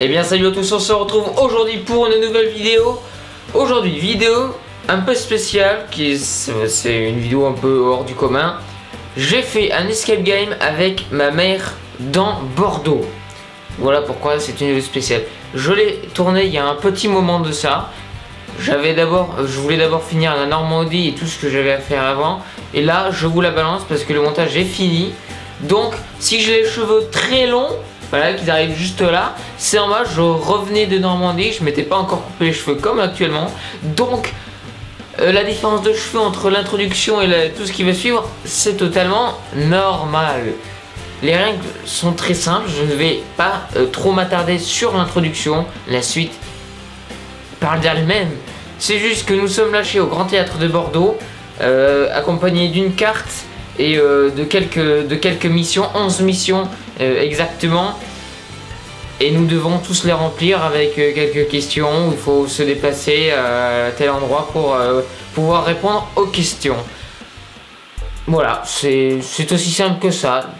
Eh bien salut à tous, on se retrouve aujourd'hui pour une nouvelle vidéo. Aujourd'hui vidéo un peu spéciale, c'est une vidéo un peu hors du commun. J'ai fait un escape game avec ma mère dans Bordeaux. Voilà pourquoi c'est une vidéo spéciale. Je l'ai tourné il y a un petit moment de ça. Je voulais d'abord finir la Normandie et tout ce que j'avais à faire avant. Et là je vous la balance parce que le montage est fini. Donc si j'ai les cheveux très longs, voilà, qu'ils arrivent juste là, c'est normal, je revenais de Normandie, je m'étais pas encore coupé les cheveux comme actuellement. Donc la différence de cheveux entre l'introduction et tout ce qui va suivre, c'est totalement normal. Les règles sont très simples, je ne vais pas trop m'attarder sur l'introduction. La suite parle d'elle-même. C'est juste que nous sommes lâchés au Grand Théâtre de Bordeaux, accompagnés d'une carte et de quelques missions, 11 missions exactement, et nous devons tous les remplir avec quelques questions où il faut se déplacer à tel endroit pour pouvoir répondre aux questions. Voilà, c'est aussi simple que ça.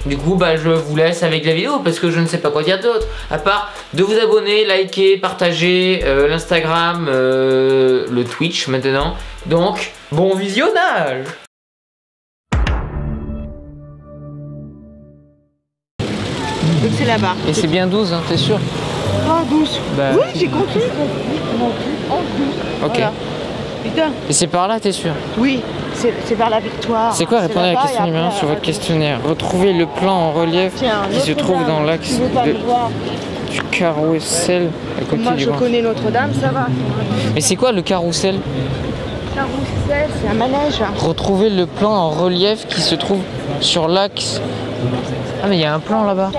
Du coup je vous laisse avec la vidéo parce que je ne sais pas quoi dire d'autre à part de vous abonner, liker, partager l'Instagram, le Twitch maintenant. Donc bon visionnage. Donc c'est là-bas. Et c'est bien 12, hein, t'es sûr? Oh, 12. Bah, oui, j'ai compris. Oh, 12. Ok. Voilà. Putain. Et c'est par là, t'es sûr? Oui, c'est vers la victoire. C'est quoi? Répondez à la question numéro 1 sur votre questionnaire. Retrouvez le plan en relief qui se trouve dans l'axe du carrousel à côté Moi, du je Grand. connais Notre-Dame, ça va. Mais c'est quoi le carrousel? Carrousel, c'est un manège. Retrouvez le plan en relief qui se trouve sur l'axe. Ah mais il y a un plan là-bas.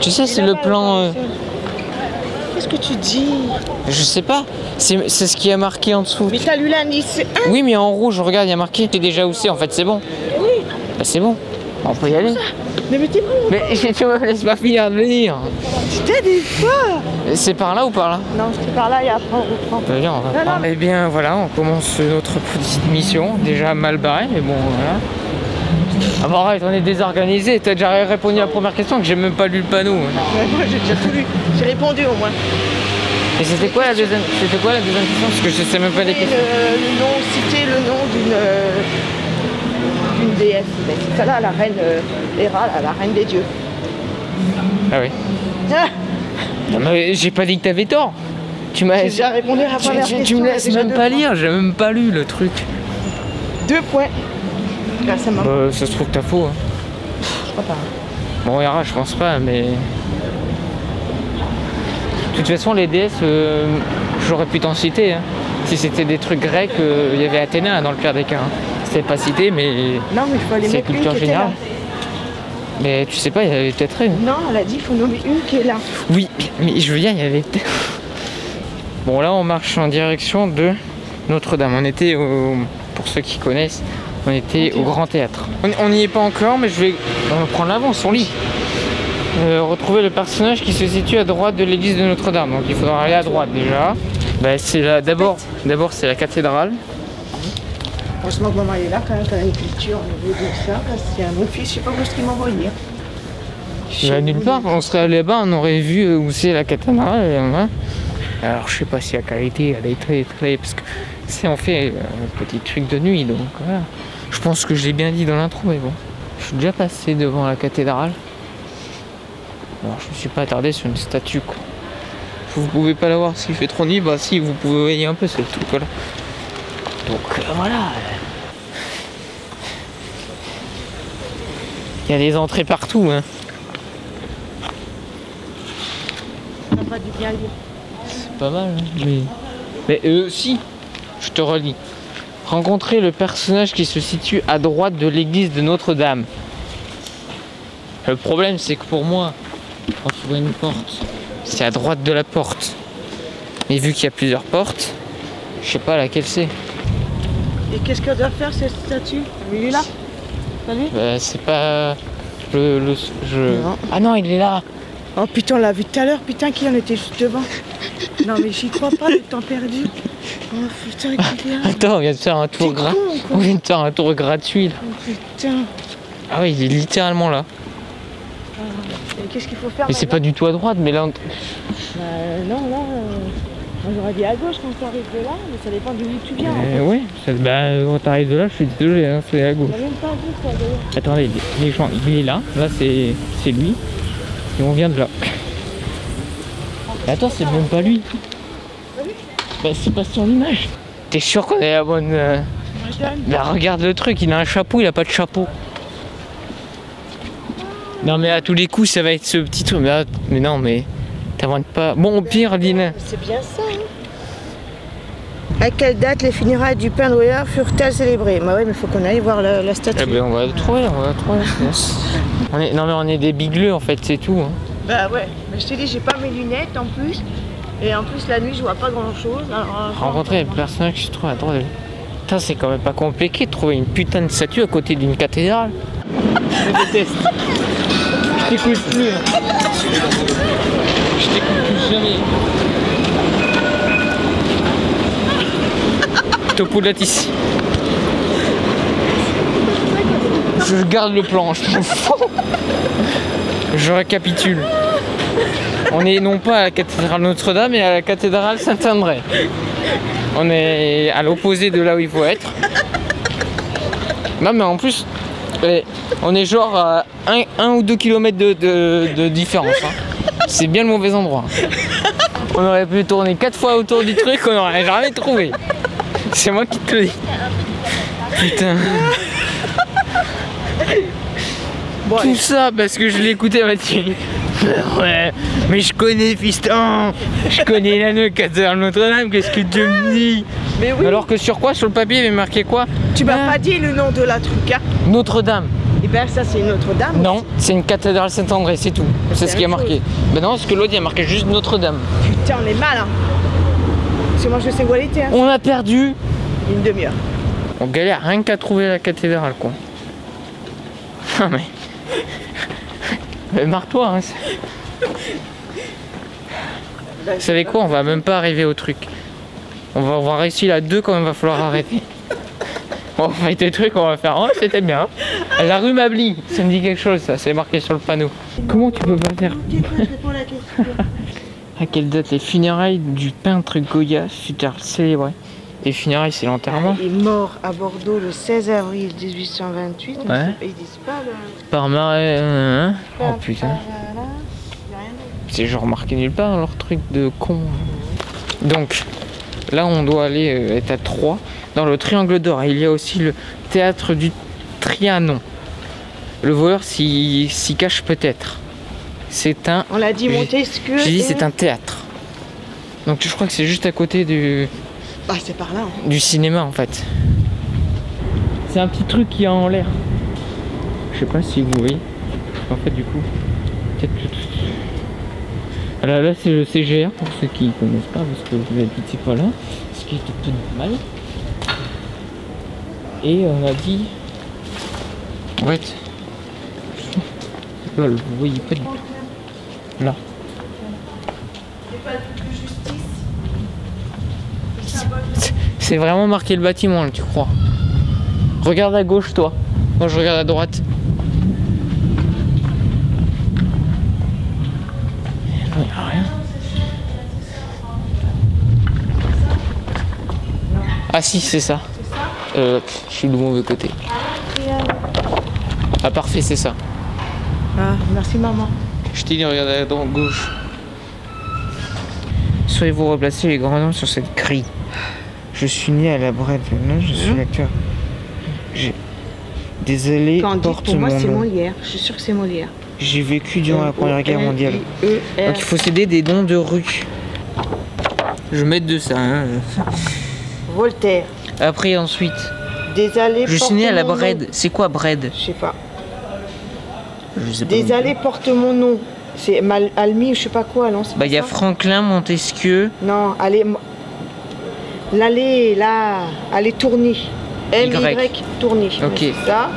Tu sais, c'est le plan... Qu'est-ce que tu dis? Je sais pas. C'est ce qui a marqué en dessous. Mais t'as lu l'indice 1? Oui, mais en rouge, regarde, il y a marqué. T'es déjà où c'est, en fait, c'est bon. Oui. Bah, c'est bon. On peut y aller. Mais t'es bon. Mais tu me laisses pas finir de lire. Putain, des fois. C'est par là ou par là? Non, c'est par là et après on reprend. Bah, viens, on va prendre. Eh bien, voilà, on commence notre petite mission. Déjà mal barrée, mais bon, voilà. Ah bah arrête, on est désorganisé. T'as déjà répondu à la première question que j'ai même pas lu le panneau. Ouais, moi j'ai déjà tout lu. J'ai répondu au moins. Et c'était quoi la deuxième question? Parce que je sais même pas les questions. Citer le nom d'une déesse. C'est ça là, la reine Héra, la reine des dieux. Ah oui. Ah, Non, mais j'ai pas dit que t'avais tort. Tu m'as. j'ai déjà répondu à la première question. Tu me laisses même pas lire, j'ai même pas lu le truc. 2 points. Grâce à maman. Ça se trouve que t'as faux. Hein. Je crois pas. Bon, Héra, je pense pas, mais. De toute façon, les déesses, j'aurais pu t'en citer. Hein. Si c'était des trucs grecs, il y avait Athéna dans le pire des cas. Hein. C'était pas cité, mais. Non, mais il faut aller c'est mettre une culture qui était générale. là. Mais tu sais pas, il y avait peut-être une. Non, elle a dit qu'il faut nommer une qui est là. Oui, mais je veux dire, il y avait peut-être. Bon, là, on marche en direction de Notre-Dame. On était pour ceux qui connaissent, on était au Grand Théâtre. On n'y est pas encore, mais on va prendre l'avance, on lit. Retrouver le personnage qui se situe à droite de l'église de Notre-Dame. Donc il faudra aller à droite déjà. Bah, c'est là, d'abord c'est la cathédrale. Franchement, maman elle est là quand même, t'as une culture au niveau de ça. C'est un mon fils, je sais pas où est-ce qu'il m'a envoyé. Il va nulle part. On serait allé là-bas, on aurait vu où c'est la cathédrale. Alors je sais pas si la qualité elle est très parce que c'est on fait un petit truc de nuit, donc voilà. Je pense que je l'ai bien dit dans l'intro, mais bon. Je suis déjà passé devant la cathédrale. Alors je me suis pas attardé sur une statue quoi. Vous pouvez pas la voir s'il fait trop nuit, bah si vous pouvez voyer un peu, c'est le truc voilà. Donc voilà. Il y a des entrées partout hein. Ça va du bien lire. C'est pas mal hein, mais si, je te relis. Rencontrer le personnage qui se situe à droite de l'église de Notre-Dame. Le problème c'est que pour moi, quand tu vois une porte, c'est à droite de la porte. Mais vu qu'il y a plusieurs portes, je sais pas laquelle c'est. Et qu'est-ce qu'elle doit faire cette statue? Il est là? T'as vu? Bah, c'est pas... Non. Ah non, il est là. Oh putain, on l'a vu tout à l'heure, putain, qui en était juste devant. Non mais j'y crois pas, le temps perdu. Oh putain, qu'il est là. Attends, on vient de faire un tour gratuit. On vient de faire un tour gratuit là. Oh putain. Ah oui, il est littéralement là. Et qu'est-ce qu'il faut faire? Mais c'est pas du tout à droite, mais là... Non, là, moi j'aurais dit à gauche quand tu arrives de là, mais ça dépend d'où tu viens. Oui, quand t'arrives de là, je suis désolé, hein, c'est à gauche. Il n'y a même pas vu quoi d'ailleurs. Attendez, les gens, il est là c'est lui, et on vient de là. Mais attends, c'est même pas lui. Bah c'est pas sur l'image. T'es sûr qu'on est la bonne... Bah regarde le truc, il a un chapeau, il a pas de chapeau. Non mais à tous les coups ça va être ce petit truc. Mais non mais t'inventes pas. Bon au pire Lina. C'est bien ça. Hein. À quelle date les funérailles du père Noël furent-elles célébrées? Bah ouais mais faut qu'on aille voir la statue. Eh ben on va le trouver, Non mais on est des bigleux en fait, c'est tout. Hein. Bah ouais, mais je te dis j'ai pas mes lunettes en plus. Et en plus la nuit je vois pas grand chose. Rencontrer les personnages qui se trouvent à droite. Putain c'est quand même pas compliqué de trouver une putain de statue à côté d'une cathédrale. Je déteste. Je t'écoute plus. Je t'écoute plus jamais. Topolatis. Je garde le plan, je m'en fous. Je récapitule. On est non pas à la cathédrale Notre-Dame, mais à la cathédrale Saint-André. On est à l'opposé de là où il faut être. Non mais en plus, on est genre à 1 ou 2 km de différence. Hein. C'est bien le mauvais endroit. On aurait pu tourner 4 fois autour du truc, on n'aurait jamais trouvé. C'est moi qui te le dis. Putain. Bon, tout ça parce que je l'ai écouté à Mathieu. Ouais, mais je connais fiston. Je connais la cathédrale Notre-Dame, qu'est-ce que tu me dis? Mais oui. Alors que sur quoi? Sur le papier il avait marqué quoi? Tu m'as pas dit le nom de la truc, hein? Notre-Dame. Et ben ça c'est Notre-Dame. Non, c'est une cathédrale Saint-André, c'est tout. C'est ce qui a marqué. Ben non, parce que l'autre il a marqué juste Notre-Dame. Putain, on est mal, hein. Parce que moi je sais où elle était. Hein. On a perdu une demi-heure. On galère rien qu'à trouver la cathédrale, quoi. Ah mais... marre-toi, hein. Vous savez quoi? On va même pas arriver au truc. On va avoir réussi la 2 quand il va falloir arrêter. On va faire des trucs, on va faire... Oh, c'était bien. La rue Mably, ça me dit quelque chose, ça. C'est marqué sur le panneau. Comment tu peux pas faire? À quelle date les funérailles du peintre Goya furent célébrées? Les funérailles, c'est l'enterrement. Il est mort à Bordeaux le 16 avril 1828. Ouais. Ils disent pas le... Par marée... Oh putain. C'est genre marqué nulle part leur truc de con. Donc, là on doit aller être à 3. Dans le Triangle d'Or, il y a aussi le théâtre du Trianon. Le voleur s'y cache peut-être. C'est un... On l'a dit Montesquieu. J'ai dit c'est un théâtre. Donc je crois que c'est juste à côté du... Ah c'est par là. Hein. Du cinéma en fait. C'est un petit truc qui est en l'air. Je sais pas si vous voyez. En fait du coup, peut-être que... Alors là c'est le CGR pour ceux qui connaissent pas parce que vous n'habitez pas là. Ce qui est tout normal. Et on a dit... Ouais. Là, vous voyez pas du tout. Là. C'est vraiment marqué le bâtiment là, tu crois? Regarde à gauche toi. Moi je regarde à droite. Non, y a rien. Ah si c'est ça. Je suis du mauvais côté. Ah parfait c'est ça. Ah merci maman. Je t'ai dit regarde à droite gauche. Soyez-vous replacés les grands noms sur cette grille. Je suis né à la Brède, je suis l'acteur. Désolé, porte pour moi mon c'est nom. Molière, je suis sûr que c'est Molière. J'ai vécu durant la Première Guerre mondiale. Donc il faut céder des noms de rue. Je vais mettre de ça. Hein. Voltaire. Après ensuite. Des allées. Je suis né à la Brède. C'est quoi Brède? Je sais pas. Je sais pas. Des allées portent mon nom. C'est Almi ou je sais pas quoi, non? Bah il y a Franklin, Montesquieu. Non, allez. L'allée là, allée Tourny. M-Y Tourny. Ok. Ça.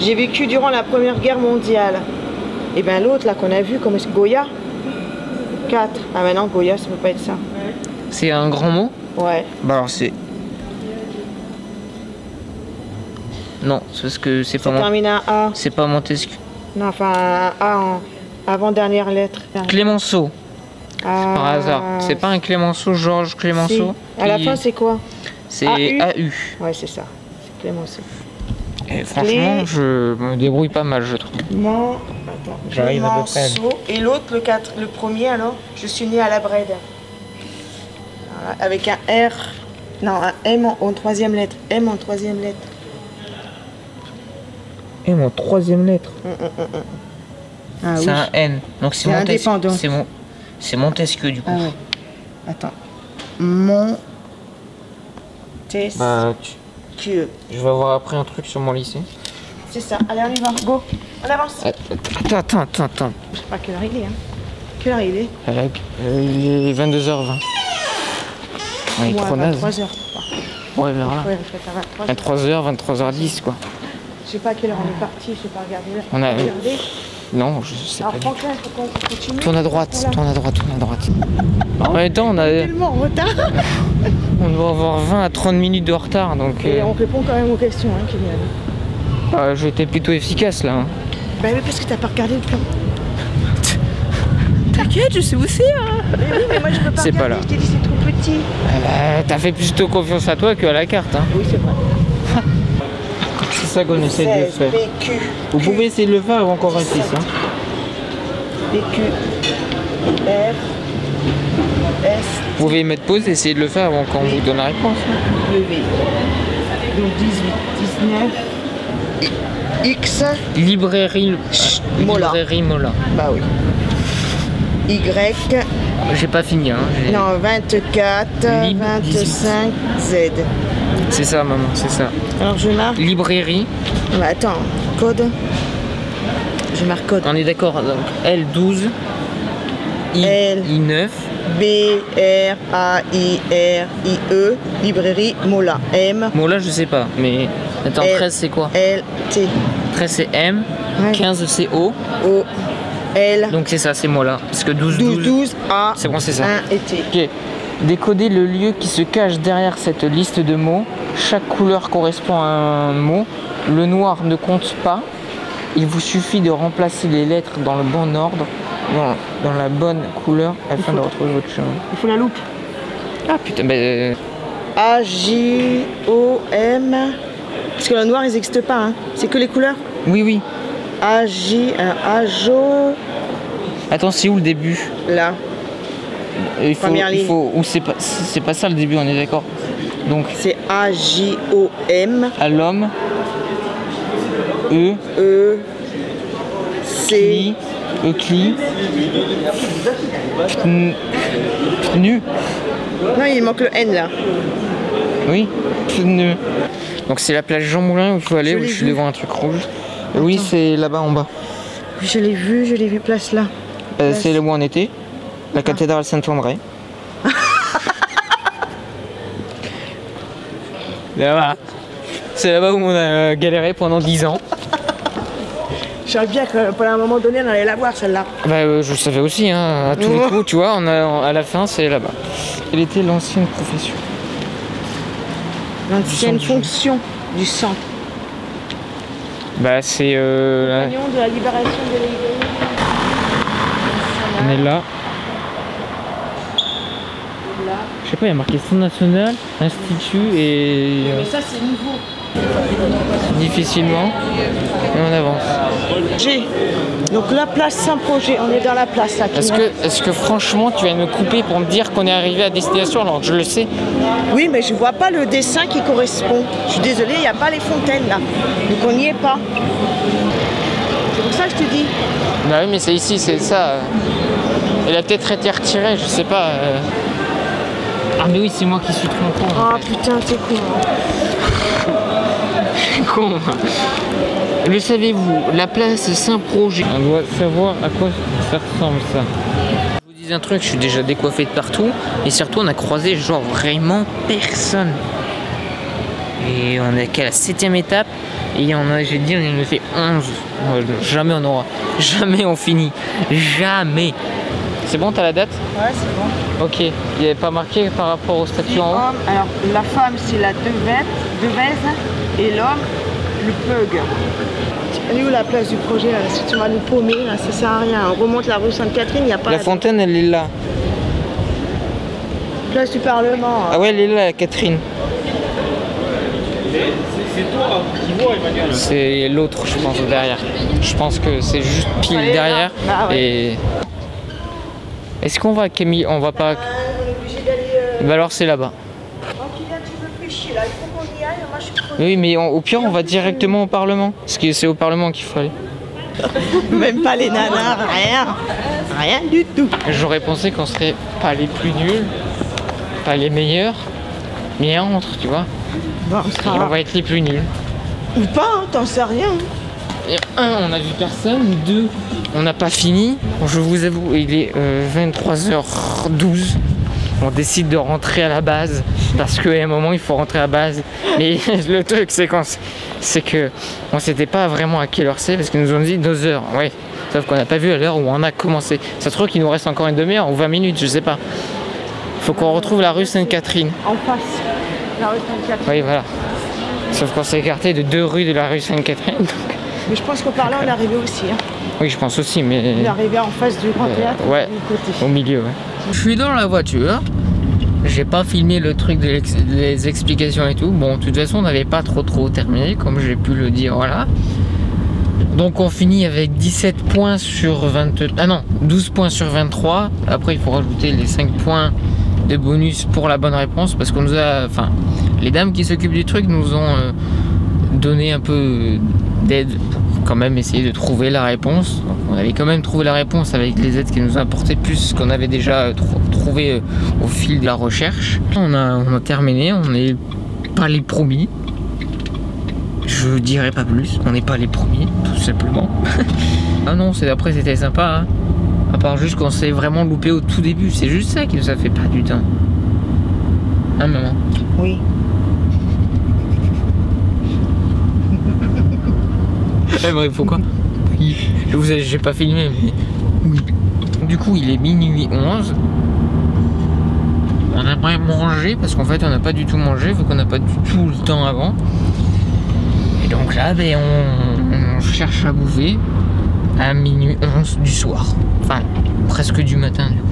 J'ai vécu durant la Première Guerre mondiale. Et ben l'autre là qu'on a vu, comme Goya. 4. Ah maintenant Goya, ça peut pas être ça. C'est un grand mot? Ouais. Bah alors c'est... Non, c'est parce que c'est pas... Ça termine à A. C'est pas Montesquieu. Non, enfin un A Avant-dernière lettre. Clémenceau. Ah, Par hasard. C'est pas un Clémenceau, Georges Clémenceau? Si. À la fin, c'est quoi? C'est AU. Ouais, c'est ça. C'est Clémenceau. Et franchement, je me débrouille pas mal, je trouve. Non, attends. J'arrive à peu près. Et l'autre, le premier, alors, je suis née à la Brède. Voilà, avec un R. Non, un M en troisième lettre. M en troisième lettre. Et mon troisième lettre. Ah, c'est oui. un N. Donc c'est indépendant. C'est Montesquieu du coup. Ah ouais. Attends. Bah, Je vais avoir après un truc sur mon lycée. C'est ça. Allez, on y va. Go. On avance. Attends. Je sais pas quelle heure il est. Hein. Quelle heure il est? Il est 22h20. Ouais, trop naze. 23h. Ouais, vers là. Ouais, 23h, 23h10 quoi. Je sais pas à quelle heure on est parti, je sais pas regarder là. On a... Regardé. Non, je sais Alors pas. Franklin, il faut qu'on continue. Tourne à droite. En même temps, On est tellement en retard. on doit avoir 20 à 30 minutes de retard donc. Et on répond quand même aux questions, hein, Kylian. J'étais plutôt efficace là. Hein. Bah oui, parce que t'as pas regardé le plan. T'inquiète, je sais où c'est. Hein. Mais oui, mais moi je peux pas C'est regarder. pas là. Je t'ai dit c'est trop petit. T'as fait plutôt confiance à toi qu'à la carte. Hein. Oui, c'est vrai. C'est ça qu'on essaie de 16, faire. PQ. Vous pouvez essayer de le faire avant qu'on reste ici. Hein. PQ. R. S. Vous pouvez mettre pause et essayer de le faire avant qu'on vous donne la réponse. W. Donc 18, 19. X. Librairie Mola. Mola. Bah oui. Y. J'ai pas fini. Hein. Non, 24, Lib 25, Z. C'est ça, maman, c'est ça. Alors je marque. Librairie. Bah, attends, code. Je marque code. On est d'accord. Donc L12. L. I9. B, R, A, I, R, I, E. Librairie, Mola. M. Bon, là, je sais pas. Mais attends, L. 13 c'est quoi? L, T. 13 c'est M. Ouais. 15 c'est O. O. L. Donc c'est ça, c'est moi là. Parce que 12, 12, 12, A. C'est bon, c'est ça. 1 et T. Ok. Décoder le lieu qui se cache derrière cette liste de mots. Chaque couleur correspond à un mot. Le noir ne compte pas. Il vous suffit de remplacer les lettres dans le bon ordre, dans la bonne couleur, afin de retrouver votre chemin. Il faut la loupe. Ah putain, ben... A, J, O, M. Parce que le noir, ils n'existent pas. Hein. C'est que les couleurs. Oui. A, J, A, Jo. Attends, c'est où le début? Là. Première ligne. Ou c'est pas ça le début, on est d'accord. Donc C'est A, J, O, M. à l'homme, E, E. C. Euclid, Pnu. Non, il manque le N là. Oui, Pnu. Donc c'est la plage Jean Moulin où il faut aller, où je suis devant un truc rouge. Oui, c'est là-bas en bas. Je l'ai vu, place là. C'est là où on était, la cathédrale Saint-André. Là-bas. C'est là-bas où on a galéré pendant 10 ans. Je savais bien que pendant un moment donné, on allait la voir celle-là. Bah, je le savais aussi, hein, à tous les coups, tu vois, à la fin, c'est là-bas. Quelle était l'ancienne profession? L'ancienne fonction du sang. Bah, c'est... Compagnon de la libération de l'Église. On est là. Je sais pas, il y a marqué Centre national, institut et... Mais ça, c'est nouveau. difficilement. Et on avance. G. Donc la place Saint-Projet, on est dans la place là. Est-ce que franchement tu vas me couper pour me dire qu'on est arrivé à destination alors que je le sais? Oui, mais je vois pas le dessin qui correspond. Je suis désolée, il n'y a pas les fontaines là. Donc on n'y est pas. C'est pour ça que je te dis. Bah oui, mais c'est ici, c'est ça. Elle a peut-être été retirée, je sais pas. Ah mais oui, c'est moi qui suis trop con. Ah putain, t'es con. Con. Le savez-vous, la place Saint-Projet. On doit savoir à quoi ça ressemble ça. Je vous dis un truc, je suis déjà décoiffé de partout. Et surtout, on a croisé genre vraiment personne. Et on est qu'à la 7e étape. Et j'ai dit, on en a fait 11. Jamais on aura. Jamais on finit. Jamais. C'est bon, t'as la date? Ouais, c'est bon. Ok. Il n'y avait pas marqué par rapport au statut en haut? Alors, la femme, c'est la devèze et l'homme, le pug. Elle est où la place du projet là? Si tu vas nous paumer, là, ça sert à rien. On remonte la rue Sainte-Catherine, il n'y a pas... La fontaine, elle est là. Place du Parlement. Ah ouais, elle est là, la Catherine. C'est toi qui vois, Emmanuel. C'est l'autre, je pense, derrière. Je pense que c'est juste pile Elle est là. derrière. Bah ouais. Et... Est-ce qu'on va à Camille? On va pas... On est obligé d'aller... Bah alors c'est là-bas. Donc il est un petit peu plus chier là, il faut qu'on y aille, moi je suis trop... Oui, mais au pire, on va directement au Parlement. Parce que c'est au Parlement qu'il faut aller. Même pas les nanas, rien. Rien du tout. J'aurais pensé qu'on serait pas les plus nuls, pas les meilleurs, mais entre, tu vois. Bon, Et on va être les plus nuls. Ou pas, hein, t'en sais rien. Et un, on a vu personne. Deux, on n'a pas fini. Bon, je vous avoue, il est 23h12. On décide de rentrer à la base parce qu'à un moment il faut rentrer à la base. Mais le truc c'est que on s'était pas vraiment à quelle heure c'est parce qu'ils nous ont dit 2 heures. Ouais. Sauf qu'on n'a pas vu à l'heure où on a commencé. Ça se trouve qu'il nous reste encore une demi-heure ou 20 minutes, je sais pas. Faut qu'on retrouve la rue Sainte-Catherine. En face, la rue Sainte-Catherine. Oui, voilà. Sauf qu'on s'est écarté de 2 rues de la rue Sainte-Catherine. Mais je pense qu'au par là on est arrivé aussi. Hein. Oui, je pense aussi, mais... On est arrivé en face du Grand Théâtre, ouais, du côté. au milieu, ouais. Je suis dans la voiture. J'ai pas filmé le truc des explications et tout. Bon, de toute façon, on n'avait pas trop terminé, comme j'ai pu le dire, voilà. Donc on finit avec 17 points sur 20... Ah non, 12 points sur 23. Après, il faut rajouter les 5 points de bonus pour la bonne réponse, parce qu'on nous a... Enfin, les dames qui s'occupent du truc nous ont donné un peu d'aide pour quand même essayer de trouver la réponse. Donc, on avait quand même trouvé la réponse avec les aides qu'elles nous ont apportées, plus qu'on avait déjà trouvé au fil de la recherche. On a terminé, on n'est pas les premiers. Je dirais pas plus, on n'est pas les premiers, tout simplement. Ah non, après c'était sympa, hein. À part juste qu'on s'est vraiment loupé au tout début, c'est juste ça qui nous a fait perdre du temps. Hein, maman? Oui. Eh bref, pourquoi? Oui. J'ai pas filmé, mais oui. Du coup, il est minuit 11. On aimerait manger parce qu'en fait, on n'a pas du tout mangé, vu qu'on n'a pas du tout le temps avant. Et donc là, ben, on cherche à bouffer à minuit 11 du soir. Enfin, presque du matin, du coup.